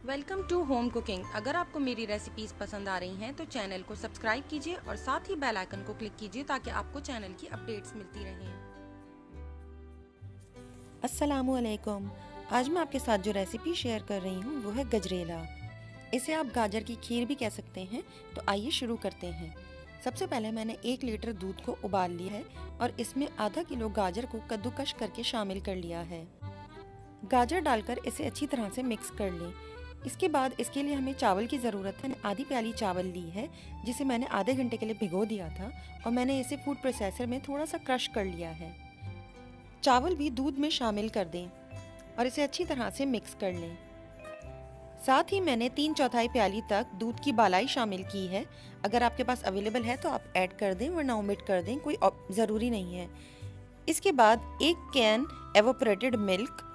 Welcome to home cooking. अगर आपको मेरी रेसिपीज पसंद आ रही हैं तो चैनल को सब्सक्राइब कीजिए और साथ ही बेल आइकन को क्लिक कीजिए ताकि आपको चैनल की अपडेट्स मिलती रहें। अस्सलामुअलैकुम। आज मैं आपके साथ जो रेसिपी शेयर कर रही हूँ वो है गजरेला। इसे आप गाजर की खीर भी कह सकते हैं। तो आइए शुरू करते हैं। सबसे पहले मैंने 1 लीटर दूध को उबाल लिया है और इसमें आधा किलो गाजर को कद्दूकश करके शामिल कर लिया है। गाजर डालकर इसे अच्छी तरह से मिक्स कर लें। इसके बाद इसके लिए हमें चावल की ज़रूरत है। आधी प्याली चावल ली है जिसे मैंने आधे घंटे के लिए भिगो दिया था और मैंने इसे फूड प्रोसेसर में थोड़ा सा क्रश कर लिया है। चावल भी दूध में शामिल कर दें और इसे अच्छी तरह से मिक्स कर लें। साथ ही मैंने 3/4 प्याली तक दूध की बालाई शामिल की है। अगर आपके पास अवेलेबल है तो आप ऐड कर दें वरना ओमिट कर दें, कोई ज़रूरी नहीं है। इसके बाद 1 कैन एवोपरेटेड मिल्क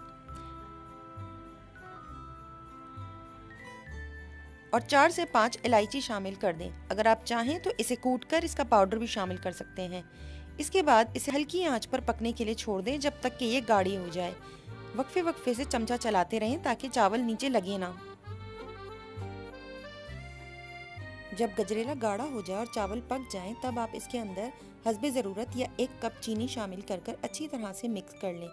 और 4 से 5 इलायची शामिल कर दें। अगर आप चाहें तो इसे कूटकर इसका पाउडर भी शामिल कर सकते हैं। इसके बाद इसे हल्की आंच पर पकने के लिए छोड़ दें जब तक कि ये गाढ़ी हो जाए। वक्फे वक्फे से चमचा चलाते रहें ताकि चावल नीचे लगे ना। जब गजरेला गाढ़ा हो जाए और चावल पक जाएं तब आप इसके अंदर हस्बे ज़रूरत या 1 कप चीनी शामिल कर अच्छी तरह से मिक्स कर लें।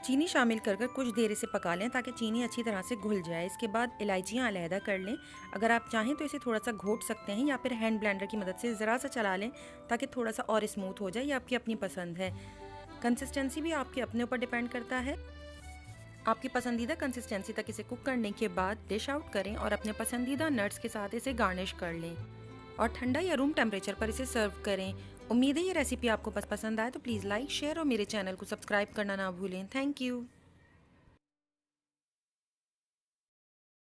चीनी शामिल कर कुछ देर इसे पका लें ताकि चीनी अच्छी तरह से घुल जाए। इसके बाद इलायचियाँ अलहदा कर लें। अगर आप चाहें तो इसे थोड़ा सा घोट सकते हैं या फिर हैंड ब्लेंडर की मदद से ज़रा सा चला लें ताकि थोड़ा सा और स्मूथ हो जाए। ये आपकी अपनी पसंद है। कंसिस्टेंसी भी आपके अपने ऊपर डिपेंड करता है। आपकी पसंदीदा कंसिस्टेंसी तक इसे कुक करने के बाद डिश आउट करें और अपने पसंदीदा नट्स के साथ इसे गार्निश कर लें और ठंडा या रूम टेम्परेचर पर इसे सर्व करें। उम्मीद है ये रेसिपी आपको पसंद आए तो प्लीज़ लाइक, शेयर और मेरे चैनल को सब्सक्राइब करना ना भूलें। Thank you.